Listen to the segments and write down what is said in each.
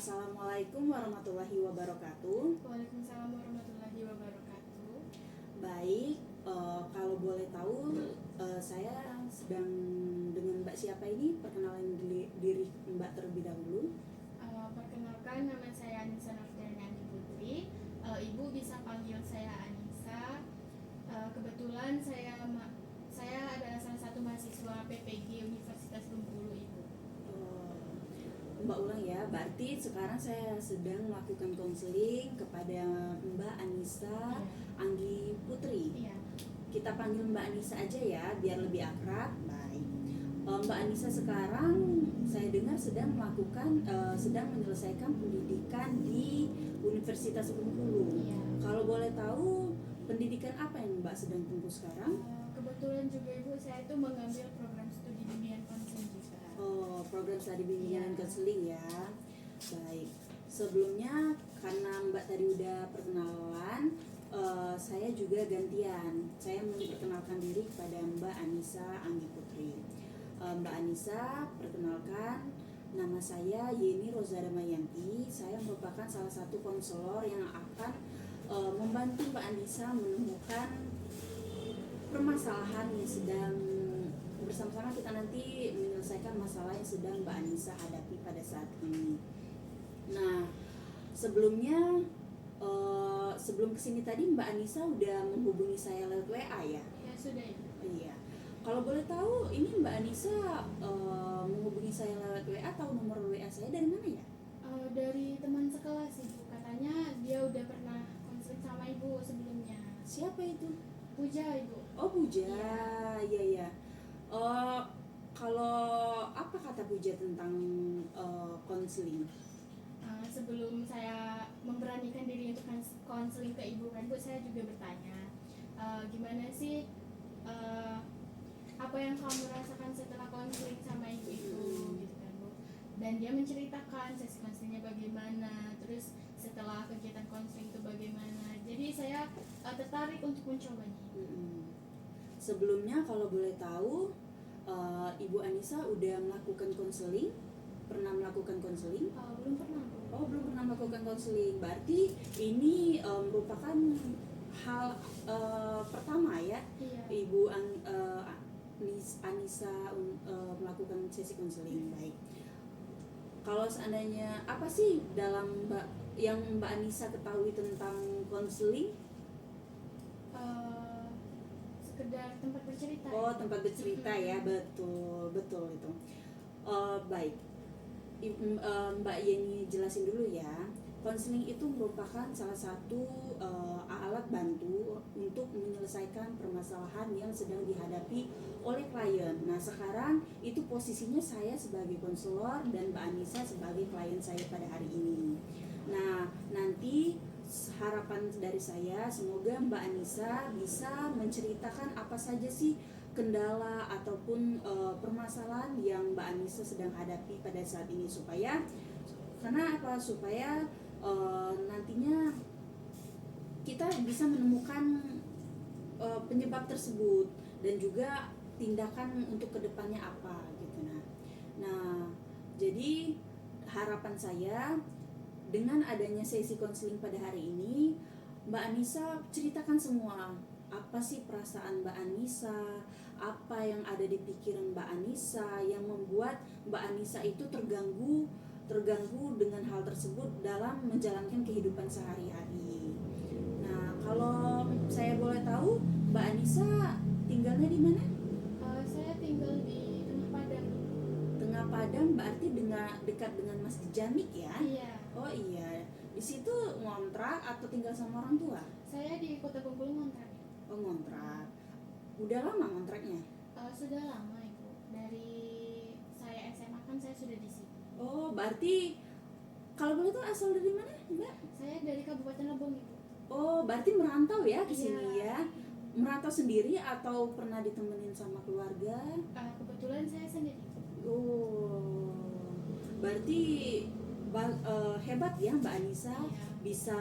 Assalamualaikum warahmatullahi wabarakatuh. Waalaikumsalam warahmatullahi wabarakatuh. Baik, kalau boleh tahu, saya sedang dengan Mbak siapa ini? Perkenalan diri Mbak terlebih dahulu. Perkenalkan, nama saya Anissa Nurjani Putri. Ibu bisa panggil saya Anissa. Kebetulan saya adalah salah satu mahasiswa PPG Universitas Bengkulu, Ibu. Mbak ulang ya, berarti sekarang saya sedang melakukan konseling kepada Mbak Anissa Anggi Putri. Iya. Kita panggil Mbak Anissa aja ya, biar lebih akrab. Baik. Mbak Anissa sekarang saya dengar sedang menyelesaikan pendidikan di Universitas Bengkulu. Iya. Kalau boleh tahu, pendidikan apa yang Mbak sedang tempuh sekarang? Kebetulan juga Ibu, saya itu mengambil program studi bimbingan konseling juga. Oh, program studi bimbingan Iya. konseling ya. Baik. Sebelumnya karena Mbak tadi udah perkenalan, saya juga gantian. Saya memperkenalkan diri kepada Mbak Anissa Anggi Putri. Mbak Anissa, perkenalkan, nama saya Yeni Rozada Mayanti. Saya merupakan salah satu konselor yang akan membantu Mbak Anissa menemukan permasalahan yang sedang bersama-sama kita nanti menyelesaikan masalah yang sedang Mbak Anissa hadapi pada saat ini. Nah, sebelum kesini tadi Mbak Anissa udah menghubungi saya lewat WA ya? Ya sudah Ibu. Iya. Kalau boleh tahu, ini Mbak Anissa menghubungi saya lewat WA, tahu nomor WA saya dari mana ya? Dari teman sekelas Ibu, katanya dia udah pernah konseling sama Ibu sebelumnya. Siapa itu? Puja Ibu. Oh, Puja. Iya. Iya. Kalau apa kata Puja tentang konseling? Sebelum saya memberanikan diri untuk konseling ke Ibu kan Bu, saya juga bertanya, gimana sih apa yang kamu rasakan setelah konseling sama Ibu itu, gitu kan Bu. Dan dia menceritakan sesi konselingnya bagaimana, terus setelah kegiatan konseling itu bagaimana. Jadi saya tertarik untuk mencobanya. Sebelumnya kalau boleh tahu, Ibu Anissa udah melakukan konseling? Pernah melakukan konseling? Belum pernah Bu. Oh, belum pernah melakukan konseling. Berarti ini merupakan hal pertama ya, Iya. Ibu Anissa melakukan sesi konseling. Baik. Kalau seandainya apa sih yang Mbak Anissa ketahui tentang konseling? Sekedar tempat bercerita. Oh, tempat bercerita ya, betul itu. Baik, Mbak Yeni jelasin dulu ya. Konseling itu merupakan salah satu alat bantu untuk menyelesaikan permasalahan yang sedang dihadapi oleh klien. Nah, sekarang itu posisinya saya sebagai konselor dan Mbak Anissa sebagai klien saya pada hari ini. Nah, nanti harapan dari saya semoga Mbak Anissa bisa menceritakan apa saja sih kendala ataupun permasalahan yang Mbak Anissa sedang hadapi pada saat ini, supaya nantinya kita bisa menemukan penyebab tersebut dan juga tindakan untuk kedepannya apa gitu. Nah, jadi harapan saya dengan adanya sesi konseling pada hari ini, Mbak Anissa ceritakan semua. Apa sih perasaan Mbak Anissa, apa yang ada di pikiran Mbak Anissa yang membuat Mbak Anissa itu terganggu dengan hal tersebut dalam menjalankan kehidupan sehari-hari. Nah, kalau saya boleh tahu, Mbak Anissa tinggalnya di mana? Saya tinggal di Tengah Padang. Tengah Padang berarti dekat dengan Masjid Jamik ya? Iya. Oh iya, di situ ngontrak atau tinggal sama orang tua? Saya di Kota Bengkulu ngontrak. Oh, ngontrak. Udah lama ngontraknya? Sudah lama Ibu. Dari saya SMA kan saya sudah di sini. Oh, berarti kalau boleh tahu asal dari mana, Mbak? Saya dari Kabupaten Lebong Ibu. Oh, berarti merantau ya ke sini Iya. ya? Merantau sendiri atau pernah ditemenin sama keluarga? Kebetulan saya sendiri. Oh, berarti hebat ya Mbak Anissa. Iya. Bisa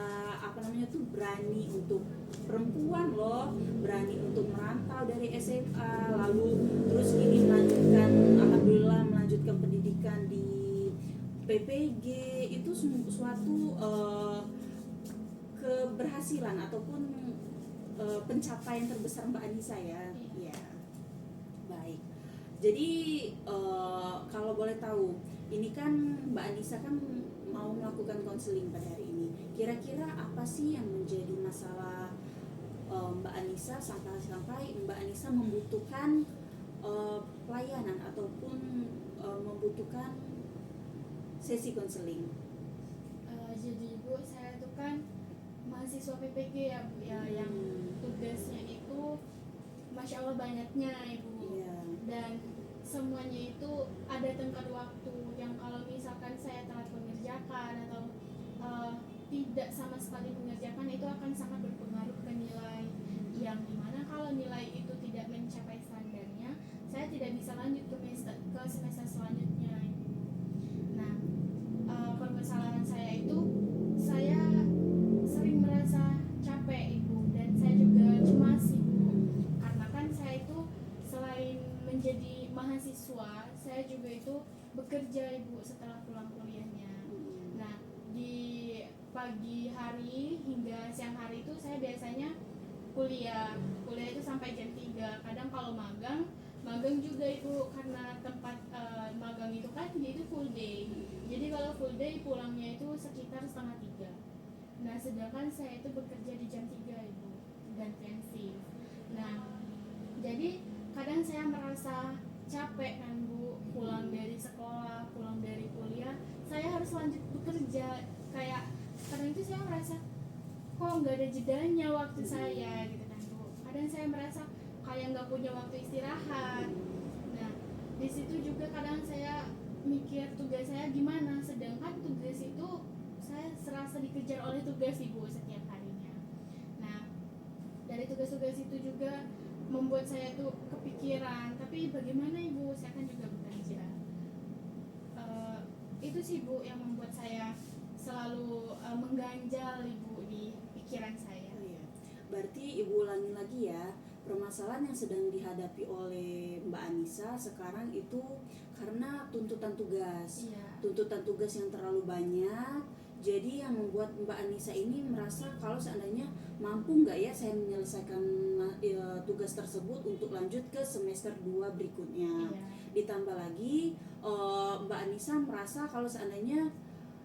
berani untuk perempuan loh, berani untuk merantau dari SMA lalu terus ini melanjutkan, alhamdulillah melanjutkan pendidikan di PPG itu suatu keberhasilan ataupun pencapaian terbesar Mbak Anissa ya. Iya. Ya, baik. Jadi kalau boleh tahu, ini kan Mbak Anissa kan mau melakukan konseling pada hari ini. Kira-kira apa sih yang menjadi masalah Mbak Anissa sampai Mbak Anissa membutuhkan pelayanan ataupun membutuhkan sesi konseling? Jadi Bu, saya itu kan mahasiswa PPG ya Bu ya, yang tugasnya itu Masya Allah banyaknya Ibu. Iya. Dan semuanya itu ada tenggat waktu yang kalau misalkan saya telat mengerjakan atau tidak sama sekali mengerjakan, itu akan sangat berpengaruh ke nilai, yang dimana kalau nilai itu tidak mencapai standarnya, saya tidak bisa lanjut ke semester selanjutnya. Nah, permasalahan saya itu, saya sering merasa capek Ibu, dan saya juga cemas Ibu, karena kan saya itu selain menjadi mahasiswa, saya juga itu bekerja Ibu setelah pulang kuliahnya. Nah, di pagi hari hingga siang hari itu saya biasanya kuliah itu sampai jam 3. Kadang kalau magang juga Ibu, karena tempat magang itu kan dia itu full day. Jadi kalau full day pulangnya itu sekitar setengah 3. Nah, sedangkan saya itu bekerja di jam 3 Ibu, dan pensi. Nah, jadi kadang saya merasa capek kan Bu, pulang dari sekolah, pulang dari kuliah, saya harus lanjut bekerja. Kayak kadang itu saya merasa kok nggak ada jedanya waktu saya gitu kan Bu. Kadang saya merasa kayak nggak punya waktu istirahat. Nah, di situ juga kadang saya mikir tugas saya gimana, sedangkan tugas itu saya serasa dikejar oleh tugas Ibu setiap harinya. Nah, dari tugas-tugas itu juga membuat saya tuh kepikiran, tapi bagaimana Ibu, saya kan juga bekerja. Itu sih Bu yang membuat saya selalu mengganjal Ibu di pikiran saya. Oh iya. Berarti Ibu ulangi lagi ya, permasalahan yang sedang dihadapi oleh Mbak Anissa sekarang itu karena tuntutan tugas. Iya. Tuntutan tugas yang terlalu banyak. Jadi yang membuat Mbak Anissa ini merasa kalau seandainya mampu nggak ya saya menyelesaikan tugas tersebut untuk lanjut ke semester 2 berikutnya. Iya. Ditambah lagi Mbak Anissa merasa kalau seandainya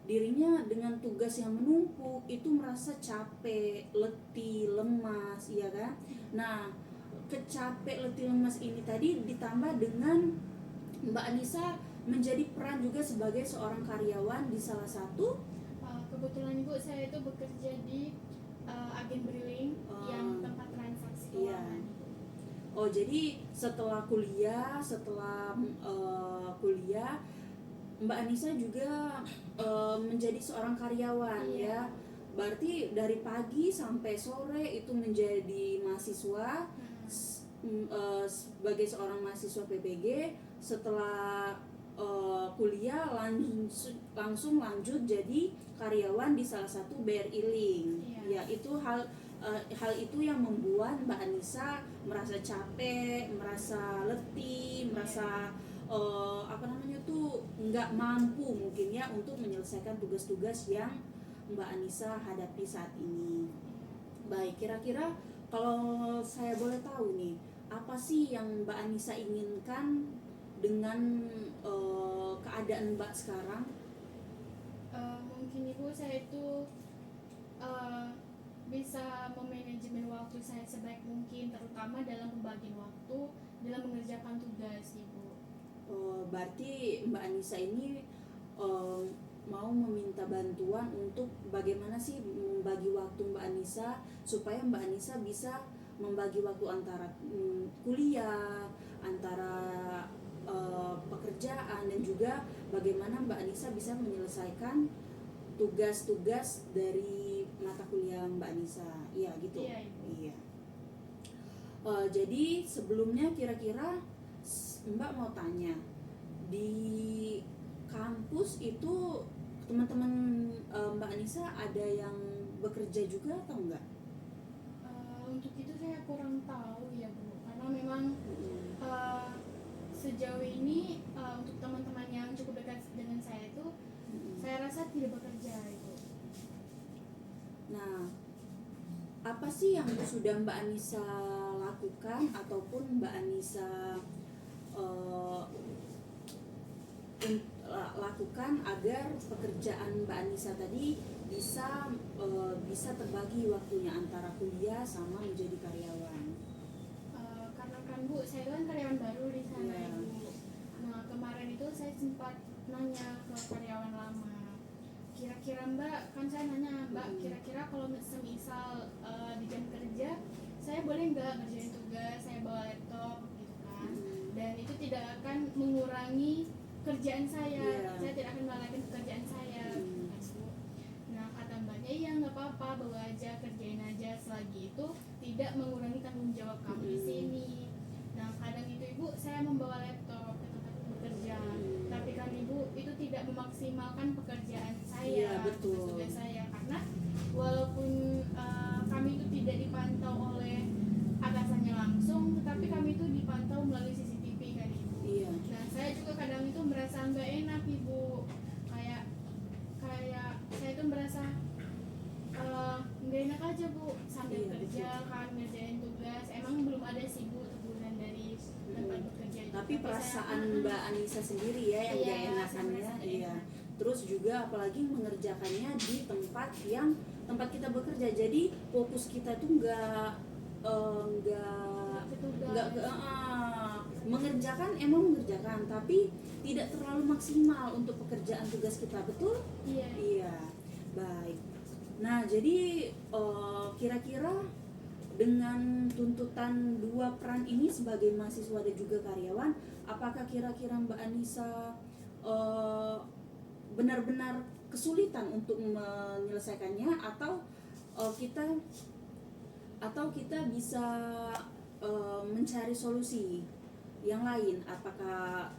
dirinya dengan tugas yang menumpuk itu merasa capek, letih, lemas, iya kan? Nah, kecapek, letih, lemas ini tadi ditambah dengan Mbak Anissa menjadi peran juga sebagai seorang karyawan di salah satu Kebetulan Ibu, saya itu bekerja di agen briling yang tempat transaksi keuangan. Oh, jadi setelah kuliah, Mbak Anissa juga menjadi seorang karyawan. Iya. Ya. Berarti dari pagi sampai sore itu menjadi mahasiswa. Sebagai seorang mahasiswa PPG, setelah kuliah langsung lanjut jadi karyawan di salah satu BRI Link. Iya. Ya, itu hal itu yang membuat Mbak Anissa merasa capek, merasa letih, merasa nggak mampu mungkin ya untuk menyelesaikan tugas-tugas yang Mbak Anissa hadapi saat ini. Baik, kira-kira kalau saya boleh tahu nih, apa sih yang Mbak Anissa inginkan dengan keadaan Mbak sekarang? Mungkin Ibu, saya itu bisa memanajemen waktu saya sebaik mungkin, terutama dalam pembagian waktu dalam mengerjakan tugas Ibu. Berarti Mbak Anissa ini mau meminta bantuan untuk bagaimana sih membagi waktu Mbak Anissa supaya Mbak Anissa bisa membagi waktu antara kuliah, antara pekerjaan, dan juga bagaimana Mbak Anissa bisa menyelesaikan tugas-tugas dari mata kuliah Mbak Anissa. Iya gitu. Iya, Ibu. Iya. Jadi sebelumnya kira-kira Mbak mau tanya, di kampus itu teman-teman Mbak Anissa ada yang bekerja juga atau enggak? Untuk itu saya kurang tahu ya Bu, karena memang sejauh ini untuk teman-teman yang cukup dekat dengan saya itu Saya rasa tidak bekerja itu. Nah, apa sih yang sudah Mbak Anissa lakukan ataupun Mbak Anissa eh, lakukan agar pekerjaan Mbak Anissa tadi bisa terbagi waktunya antara kuliah sama menjadi karyawan? Karena kan Bu, saya kan karyawan baru di sana Iya. Ibu. Nah kemarin itu saya sempat nanya ke karyawan lama. Kira-kira Mbak, kan saya nanya Mbak, kira-kira kalau semisal di jam kerja saya boleh nggak ngerjain tugas, saya bawa laptop gitu kan. Dan itu tidak akan mengurangi kerjaan saya. Iya. Saya tidak akan mengalahkan pekerjaan saya gitu kan Bu. Nah kata Mbaknya, iya nggak apa-apa, bawa aja, kerjain aja, selagi itu tidak mengurangi tanggung jawab kamu di sini. Nah kadang itu Ibu, saya membawa laptop ke tempat bekerja, tapi kan Ibu itu tidak memaksimalkan pekerjaan saya, Iya, betul. tugas saya, karena walaupun kami itu tidak dipantau oleh atasannya langsung, tetapi kami itu dipantau melalui CCTV kan Ibu. Iya. Nah saya juga kadang itu merasa nggak enak Ibu, kayak saya itu merasa nggak enak aja Bu, sambil Iya, kerja kan ngerjain tugas. Emang belum ada sih Bu teguran dari tempat bekerja itu. Tapi perasaan saya, Mbak Anissa sendiri ya yang Iya, gak saya enakannya. merasa gak Iya. enak. Terus juga apalagi mengerjakannya di tempat kita bekerja, jadi fokus kita tuh nggak Petugas. mengerjakan, emang mengerjakan, tapi tidak terlalu maksimal untuk pekerjaan tugas kita, betul? Iya. Iya, baik. Nah, jadi kira-kira dengan tuntutan dua peran ini sebagai mahasiswa dan juga karyawan, apakah kira-kira Mbak Anissa benar-benar kesulitan untuk menyelesaikannya, atau kita bisa mencari solusi yang lain? Apakah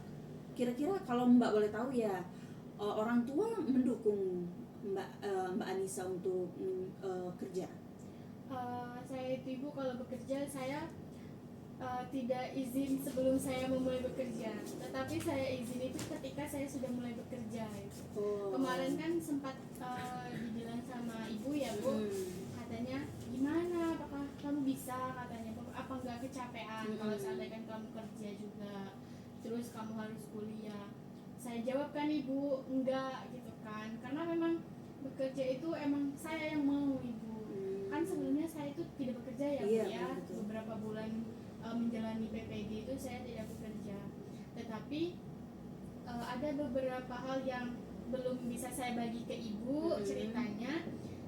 kira-kira, kalau Mbak boleh tahu ya, orang tua mendukung Mbak Anissa untuk kerja? Saya itu Ibu kalau bekerja saya tidak izin sebelum saya memulai bekerja, tetapi saya izin itu ketika saya sudah mulai bekerja itu. Kemarin kan sempat dibilang sama ibu ya Bu, katanya gimana, apakah kamu bisa, katanya apa nggak kecapean kalau seandainya kamu kerja juga terus kamu harus kuliah. Saya jawab kan Ibu, enggak gitu kan, karena memang bekerja itu emang saya yang mau Ibu. Kan sebelumnya saya itu tidak bekerja ya Bu, Iya, ya betul. beberapa bulan menjalani PPG itu saya tidak bekerja, tetapi ada beberapa hal yang belum bisa saya bagi ke Ibu ceritanya.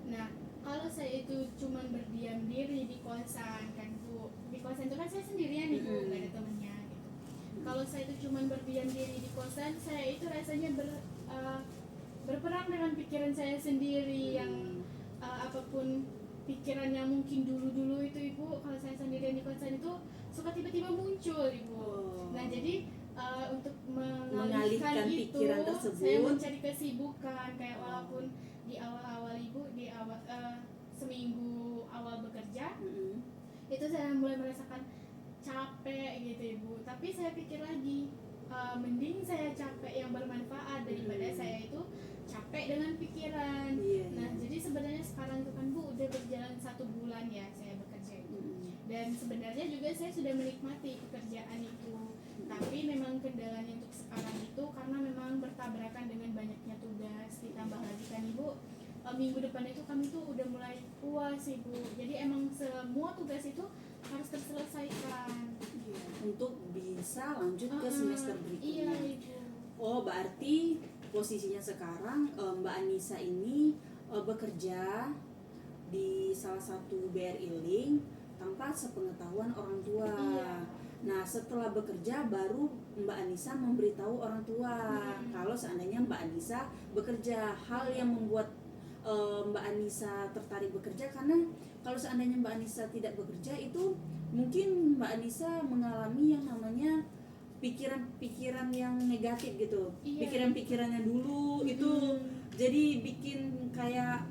Nah kalau saya itu cuman berdiam diri di kosan kan Bu, di kosan itu kan saya sendirian Ibu, nggak ada temennya gitu. Kalau saya itu cuman berdiam diri di kosan, saya itu rasanya berperang dengan pikiran saya sendiri yang apapun pikiran yang mungkin dulu itu Ibu, kalau saya sendirian di kosan itu suka tiba-tiba muncul Ibu. Nah jadi untuk mengalihkan itu pikiran tersebut, saya mencari kesibukan, kayak walaupun di awal-awal Ibu, di awal seminggu awal bekerja itu saya mulai merasakan capek gitu Ibu, tapi saya pikir lagi mending saya capek yang bermanfaat daripada saya itu capek dengan pikiran. Nah jadi sebenarnya sekarang itu kan Bu udah berjalan 1 bulan ya saya bekerja itu, dan sebenarnya juga saya sudah menikmati pekerjaan itu, tapi memang kendalanya untuk sekarang itu karena memang bertabrakan dengan banyaknya tugas, ditambah lagi kan Ibu minggu depan itu kami tuh udah mulai UAS Ibu, jadi emang semua tugas itu harus terselesaikan untuk bisa lanjut ke semester berikutnya. Iya Ibu. Oh, berarti posisinya sekarang Mbak Anissa ini bekerja di salah satu BRI Link tanpa sepengetahuan orang tua. Iya. Nah, setelah bekerja baru Mbak Anissa memberitahu orang tua kalau seandainya Mbak Anissa bekerja. Hal yang membuat Mbak Anissa tertarik bekerja, karena kalau seandainya Mbak Anissa tidak bekerja itu mungkin Mbak Anissa mengalami yang namanya pikiran-pikiran yang negatif gitu. Iya. Pikiran-pikirannya dulu itu jadi bikin kayak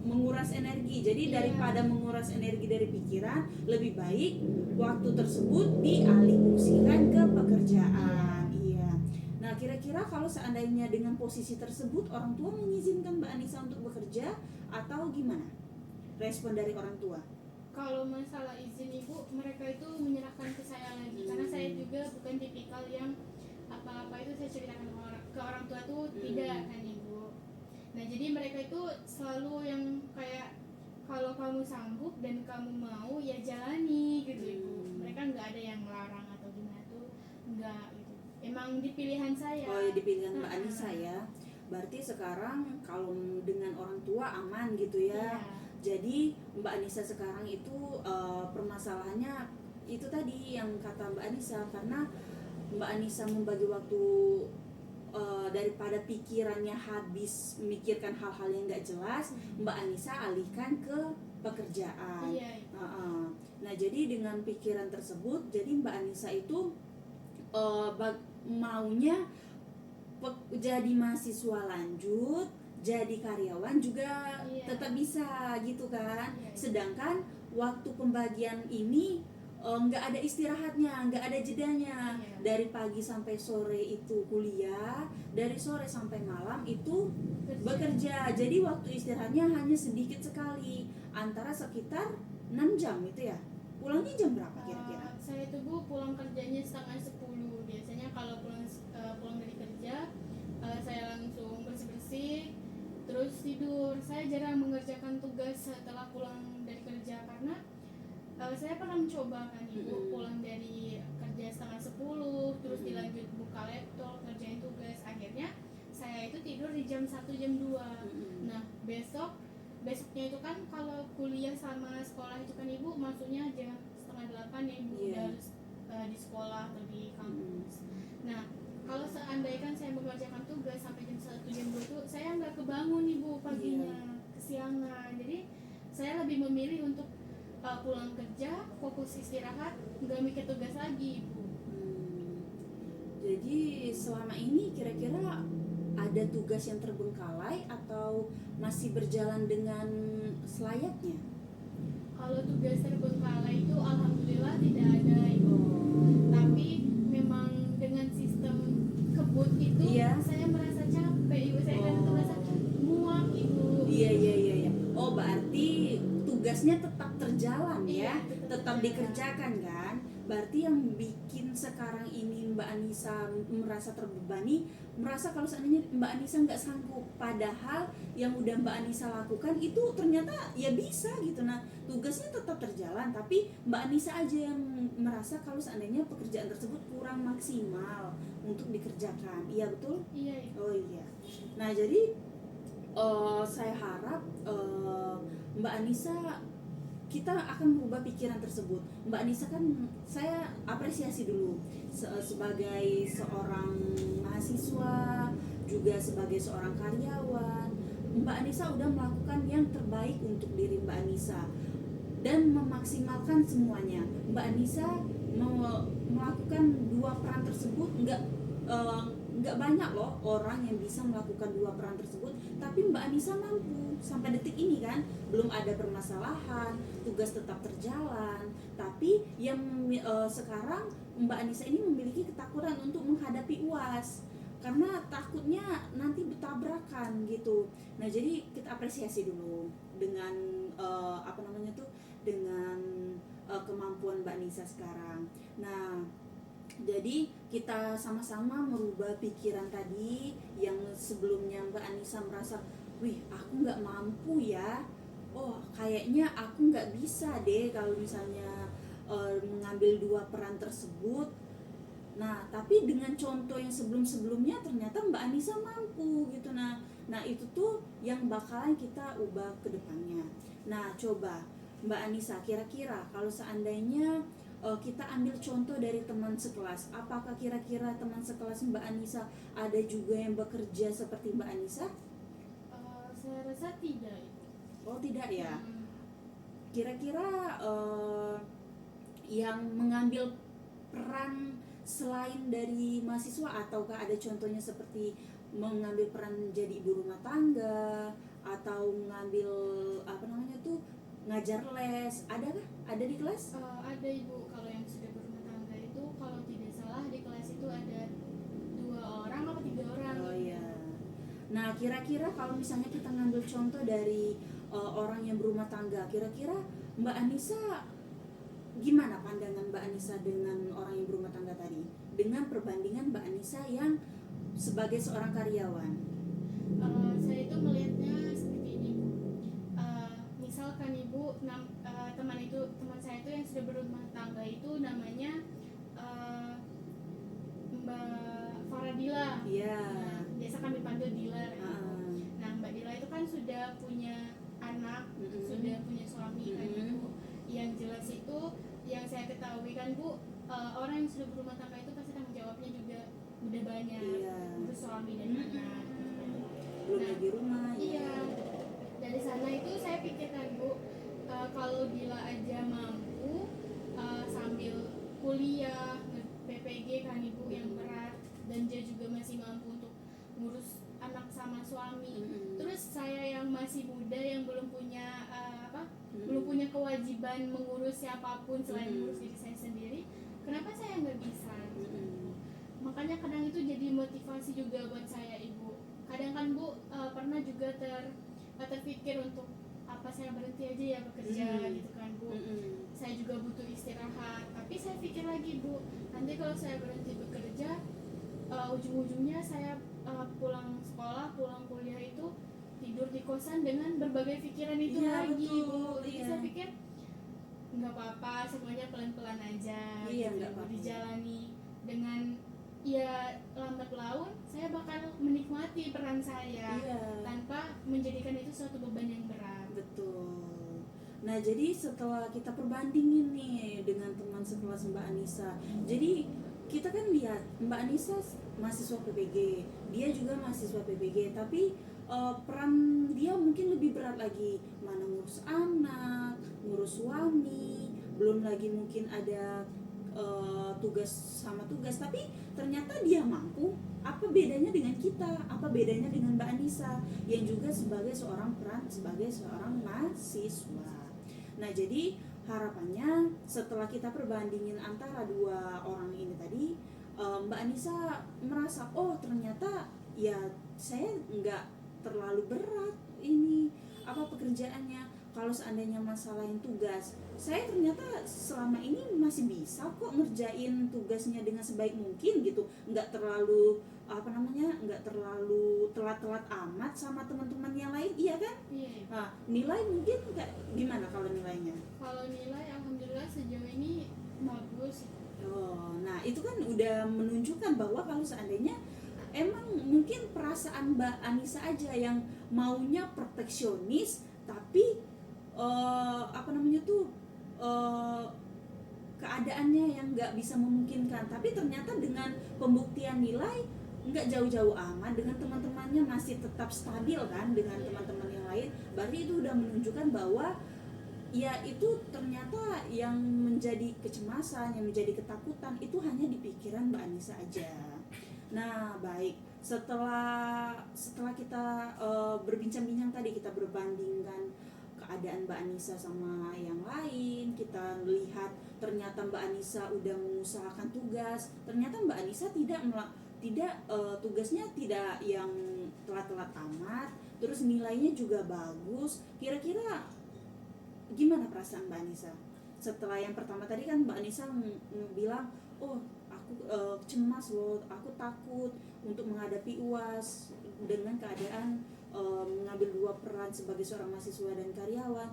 menguras energi. Jadi daripada menguras energi dari pikiran, lebih baik waktu tersebut dialihfungsikan ke pekerjaan. Iya. Nah, kira-kira kira-kira kalau seandainya dengan posisi tersebut orang tua mengizinkan Mbak Anissa untuk bekerja atau gimana? Respon dari orang tua? Kalau masalah izin ibu, mereka itu menyerahkan ke saya lagi, karena saya juga bukan tipikal yang apa-apa itu saya ceritakan ke orang tua tuh tidak kan ibu. Nah jadi mereka itu selalu yang kayak kalau kamu sanggup dan kamu mau ya jalani gitu ibu. Mereka nggak ada yang larang atau gimana tuh, nggak gitu. Emang di pilihan saya. Oh ya, di pilihan Mbak Anissa ya. Berarti sekarang kalau dengan orang tua aman gitu ya. Iya. Jadi Mbak Anissa sekarang itu permasalahannya itu tadi yang kata Mbak Anissa, karena Mbak Anissa membagi waktu daripada pikirannya habis memikirkan hal-hal yang nggak jelas, Mbak Anissa alihkan ke pekerjaan. Iya. Nah jadi dengan pikiran tersebut, jadi Mbak Anissa itu maunya jadi mahasiswa lanjut, jadi karyawan juga tetap bisa gitu kan. Sedangkan waktu pembagian ini nggak ada istirahatnya, nggak ada jedanya. Dari pagi sampai sore itu kuliah, dari sore sampai malam itu bekerja. Jadi waktu istirahatnya hanya sedikit sekali, antara sekitar 6 jam itu ya. Pulangnya jam berapa kira-kira? Saya tuh Bu pulang kerjanya setengah 10. Biasanya kalau pulang dari kerja, saya langsung bersih-bersih terus tidur. Saya jarang mengerjakan tugas setelah pulang dari kerja, karena saya pernah mencoba kan ibu, pulang dari kerja setengah 10 terus dilanjut buka laptop kerjain tugas, akhirnya saya itu tidur di jam 1 jam 2. Nah besoknya itu kan kalau kuliah sama sekolah itu kan ibu masuknya jam setengah 8 ya ibu, udah harus di sekolah atau di kampus. Nah kalau seandainya kan saya mengerjakan tugas sampai jam 1 jam 2 itu saya nggak kebangun ibu paginya, kesiangan. Jadi saya lebih memilih untuk pulang kerja, fokus istirahat, nggak mikir tugas lagi ibu. Jadi selama ini kira-kira ada tugas yang terbengkalai atau masih berjalan dengan selayaknya? Kalau tugas terbengkalai itu alhamdulillah tidak ada ibu. Tapi memang dengan sistem kebut itu saya merasa capek ibu, saya kan merasa muak ibu. Iya. Oh berarti tugasnya tetap terjalan ya, tetap tetap dikerjakan kan? Berarti yang bikin sekarang ini Mbak Anissa merasa terbebani, merasa kalau seandainya Mbak Anissa nggak sanggup, padahal yang udah Mbak Anissa lakukan itu ternyata ya bisa gitu. Nah tugasnya tetap terjalan, tapi Mbak Anissa aja yang merasa kalau seandainya pekerjaan tersebut kurang maksimal untuk dikerjakan. Iya betul? Iya. Oh iya. Nah jadi saya harap Mbak Anissa, kita akan merubah pikiran tersebut. Mbak Anissa kan saya apresiasi dulu sebagai seorang mahasiswa, juga sebagai seorang karyawan. Mbak Anissa udah melakukan yang terbaik untuk diri Mbak Anissa dan memaksimalkan semuanya. Mbak Anissa melakukan dua peran tersebut, nggak banyak loh orang yang bisa melakukan dua peran tersebut, tapi Mbak Anissa mampu sampai detik ini kan. Belum ada permasalahan, tugas tetap terjalan, tapi yang sekarang Mbak Anissa ini memiliki ketakutan untuk menghadapi UAS karena takutnya nanti bertabrakan gitu. Nah jadi kita apresiasi dulu dengan dengan kemampuan Mbak Anissa sekarang. Nah jadi kita sama-sama merubah pikiran tadi yang sebelumnya Mbak Anissa merasa, wih aku nggak mampu ya, oh kayaknya aku nggak bisa deh kalau misalnya mengambil dua peran tersebut. Nah tapi dengan contoh yang sebelum-sebelumnya ternyata Mbak Anissa mampu gitu. Nah itu tuh yang bakalan kita ubah ke depannya. Nah coba Mbak Anissa, kira-kira kalau seandainya kita ambil contoh dari teman sekelas, apakah kira-kira teman sekelas Mbak Anissa ada juga yang bekerja seperti Mbak Anissa? Saya rasa tidak. Oh tidak ya. Kira-kira yang mengambil peran selain dari mahasiswa, ataukah ada contohnya seperti mengambil peran jadi ibu rumah tangga atau mengambil ngajar les, adakah? Ada di kelas? Ada ibu, kalau yang sudah berumah tangga itu kalau tidak salah di kelas itu ada 2 orang atau 3 Nah, kira-kira kalau misalnya kita ngambil contoh dari orang yang berumah tangga, kira-kira Mbak Anissa gimana pandangan Mbak Anissa dengan orang yang berumah tangga tadi? Dengan perbandingan Mbak Anissa yang sebagai seorang karyawan. Saya itu melihatnya seperti ini, Bu. Misalkan Ibu, teman saya itu yang sudah berumah tangga itu namanya Mbak Faradila. Iya. Nah, biasa kami panggil Dilar. Ah. Nah, Mbak Dila itu kan sudah punya anak, sudah punya suami kan Ibu. Yang jelas itu yang saya ketahui kan Bu, orang yang sudah berumah tangga itu pasti tanggung jawabnya juga udah banyak, Iya. urus suami dan anak. Belum Nah, lagi rumah. Iya, dari sana itu saya pikirkan Bu, kalau Dila aja mampu sambil kuliah, PPG kan Ibu yang berat, dan dia juga masih mampu untuk ngurus anak sama suami. Terus saya yang masih muda yang belum punya belum punya kewajiban mengurus siapapun selain mengurus diri saya sendiri, kenapa saya nggak bisa? Makanya kadang itu jadi motivasi juga buat saya Ibu. Kadang kan Bu pernah juga terpikir untuk apa saya berhenti aja ya bekerja gitu kan Bu. Saya juga butuh istirahat, tapi saya pikir lagi Bu, nanti kalau saya berhenti bekerja, ujung-ujungnya saya pulang sekolah, pulang kuliah itu tidur di kosan dengan berbagai pikiran itu lagi betul, Bu. Jadi saya pikir nggak apa-apa, semuanya pelan-pelan aja, nggak apa-apa. dijalani dengan ya lambat laun saya bakal menikmati peran saya tanpa menjadikan itu suatu beban yang berat. Betul. Nah, jadi setelah kita perbandingin nih dengan teman sekelas Mbak Anissa, jadi kita kan lihat Mbak Anissa mahasiswa PPG, dia juga mahasiswa PPG, tapi peran dia mungkin lebih berat lagi, mana ngurus anak, ngurus suami, belum lagi mungkin ada tugas sama tugas, tapi ternyata dia mampu. Apa bedanya dengan kita? Apa bedanya dengan Mbak Anissa yang juga sebagai seorang mahasiswa? Nah, jadi harapannya setelah kita perbandingin antara dua orang ini tadi, Mbak Anissa merasa, oh ternyata ya saya nggak terlalu berat ini pekerjaannya. Kalau seandainya masalah yang tugas, saya ternyata selama ini masih bisa kok ngerjain tugasnya dengan sebaik mungkin gitu, nggak terlalu nggak terlalu telat-telat amat sama teman-teman yang lain, iya kan? Nah, nilai mungkin kayak gimana kalau nilainya? Kalau nilai alhamdulillah sejauh ini bagus. Nah itu kan udah menunjukkan bahwa kalau seandainya emang mungkin perasaan Mbak Anissa aja yang maunya perfeksionis, tapi keadaannya yang nggak bisa memungkinkan. Tapi ternyata dengan pembuktian nilai nggak jauh-jauh amat, dengan teman-temannya masih tetap stabil kan dengan teman-teman yang lain, berarti itu udah menunjukkan bahwa ya itu ternyata yang menjadi kecemasan, yang menjadi ketakutan itu hanya di pikiran Mbak Anissa aja. Nah, baik, setelah kita berbincang-bincang tadi, kita berbandingkan keadaan Mbak Anissa sama yang lain, kita lihat ternyata Mbak Anissa udah mengusahakan tugas, ternyata Mbak Anissa tugasnya tidak yang telat-telat amat, terus nilainya juga bagus. Kira-kira gimana perasaan Mbak Anissa? Setelah yang pertama tadi kan Mbak Anissa bilang, oh aku cemas loh, aku takut untuk menghadapi UAS dengan keadaan mengambil dua peran sebagai seorang mahasiswa dan karyawan.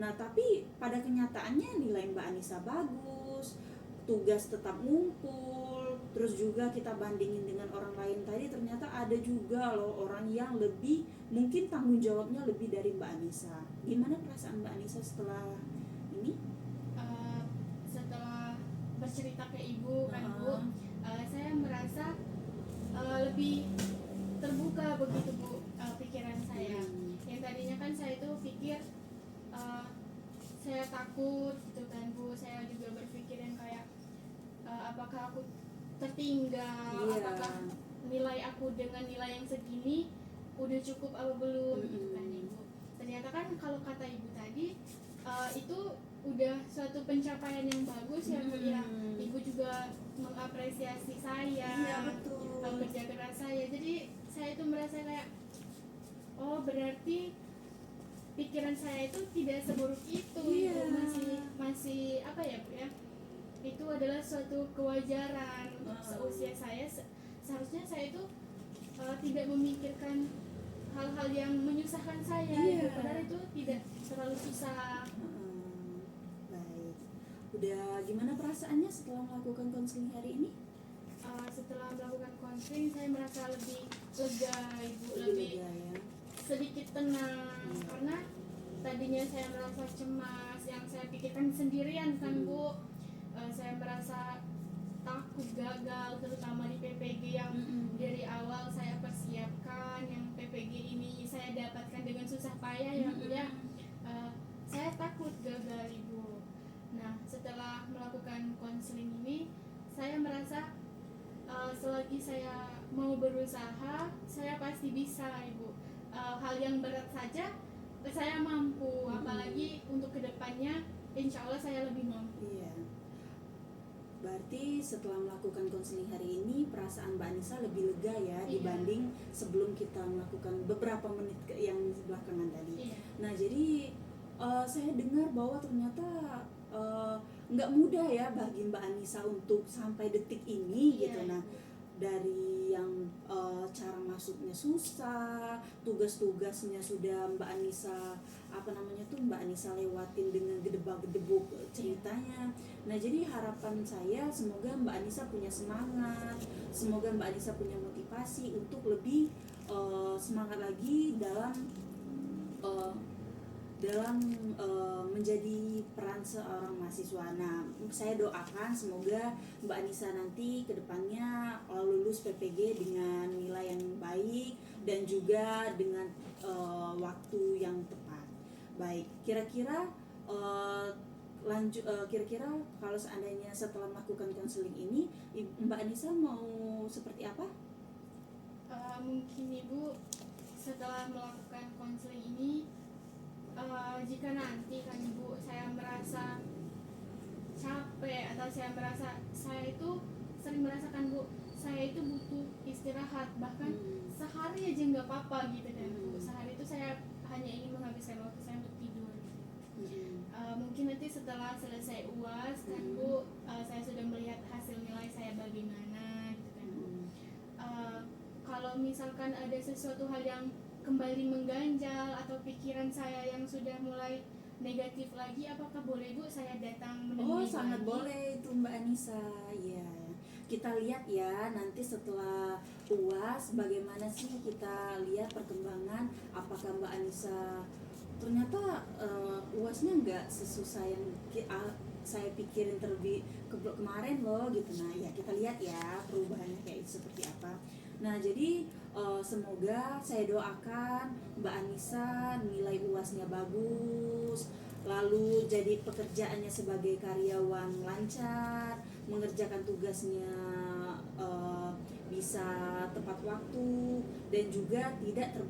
Nah, tapi pada kenyataannya nilai Mbak Anissa bagus, tugas tetap ngumpul, terus juga kita bandingin dengan orang lain tadi, ternyata ada juga loh orang yang lebih, mungkin tanggung jawabnya lebih dari Mbak Anissa. Gimana perasaan Mbak Anissa setelah ini? Setelah bercerita ke Ibu kan Bu, saya merasa lebih terbuka begitu Bu, pikiran saya. Yang tadinya kan saya itu pikir saya takut gitu kan Bu, saya juga berpikir yang kayak apakah aku tertinggal, apakah nilai aku dengan nilai yang segini udah cukup apa belum gitu kan Ibu. Ternyata kan kalau kata Ibu tadi itu udah suatu pencapaian yang bagus ya Bu ya. Ibu juga mengapresiasi saya, kerja keras saya. Jadi saya itu merasa kayak berarti pikiran saya itu tidak seburuk itu. Iya. Ibu masih apa ya, Bu ya? Itu adalah suatu kewajaran untuk seusia saya. Seharusnya saya itu tidak memikirkan hal-hal yang menyusahkan saya. Iya. Padahal itu tidak terlalu susah. Baik. Udah gimana perasaannya setelah melakukan konseling hari ini? Setelah melakukan konseling saya merasa lebih lega, Ibu, Lebih lebih lega ya. sedikit tenang. Karena tadinya saya merasa cemas, yang saya pikirkan sendirian kan, Bu. Saya merasa takut gagal, terutama di PPG yang dari awal saya persiapkan. Yang PPG ini saya dapatkan dengan susah payah ya, Bu ya. Saya takut gagal, Ibu. Nah, setelah melakukan konseling ini, saya merasa selagi saya mau berusaha, saya pasti bisa, Ibu. Hal yang berat saja saya mampu, apalagi untuk kedepannya, insya Allah saya lebih mampu. Iya. Berarti setelah melakukan konseling hari ini perasaan Mbak Anissa lebih lega ya, Iya. dibanding sebelum kita melakukan beberapa menit yang belakangan tadi. Iya. Nah jadi saya dengar bahwa ternyata nggak mudah ya bagi Mbak Anissa untuk sampai detik ini gitu. Iya, Nah Ibu. dari yang cara masuknya susah, tugas-tugasnya sudah Mbak Anissa Mbak Anissa lewatin dengan gedebak-gedebuk ceritanya. Nah jadi harapan saya semoga Mbak Anissa punya semangat, semoga Mbak Anissa punya motivasi untuk lebih semangat lagi dalam menjadi peran seorang mahasiswa. Nah, saya doakan semoga Mbak Anissa nanti kedepannya lulus PPG dengan nilai yang baik dan juga dengan waktu yang tepat. Baik, kira-kira kira-kira kalau seandainya setelah melakukan konseling ini, Mbak Anissa mau seperti apa? Mungkin Ibu setelah melakukan konseling ini, jika nanti kan Ibu saya merasa capek atau saya merasa saya itu sering merasakan Bu, saya itu butuh istirahat, bahkan sehari aja nggak apa-apa gitu kan Bu. Sehari itu saya hanya ingin menghabiskan waktu saya untuk tidur. Mungkin nanti setelah selesai UAS kan Bu, saya sudah melihat hasil nilai saya bagaimana gitu kan Bu. Kalau misalkan ada sesuatu hal yang kembali mengganjal atau pikiran saya yang sudah mulai negatif lagi, apakah boleh Bu saya datang menemui Sangat lagi? boleh itu Mbak Anissa. Ya, kita lihat ya nanti setelah UAS bagaimana sih, kita lihat perkembangan apakah Mbak Anissa ternyata UASnya nggak sesusah yang saya pikirin kemarin loh gitu. Nah ya kita lihat ya perubahannya kayak seperti apa. Nah jadi semoga saya doakan Mbak Anissa nilai UASnya bagus, lalu jadi pekerjaannya sebagai karyawan lancar, mengerjakan tugasnya bisa tepat waktu, dan juga tidak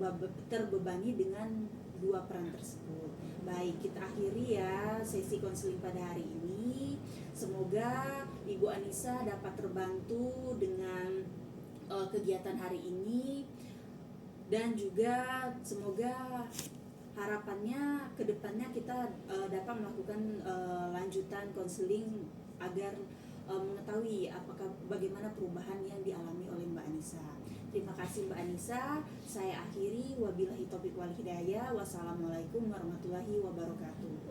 terbebani dengan dua peran tersebut. Baik, kita akhiri ya sesi konseling pada hari ini. Semoga Ibu Anissa dapat terbantu dengan kegiatan hari ini, dan juga semoga harapannya kedepannya kita dapat melakukan lanjutan konseling agar mengetahui bagaimana perubahan yang dialami oleh Mbak Anissa. Terima kasih Mbak Anissa. Saya akhiri, wabillahi taufiq wal hidayah. Wassalamualaikum warahmatullahi wabarakatuh.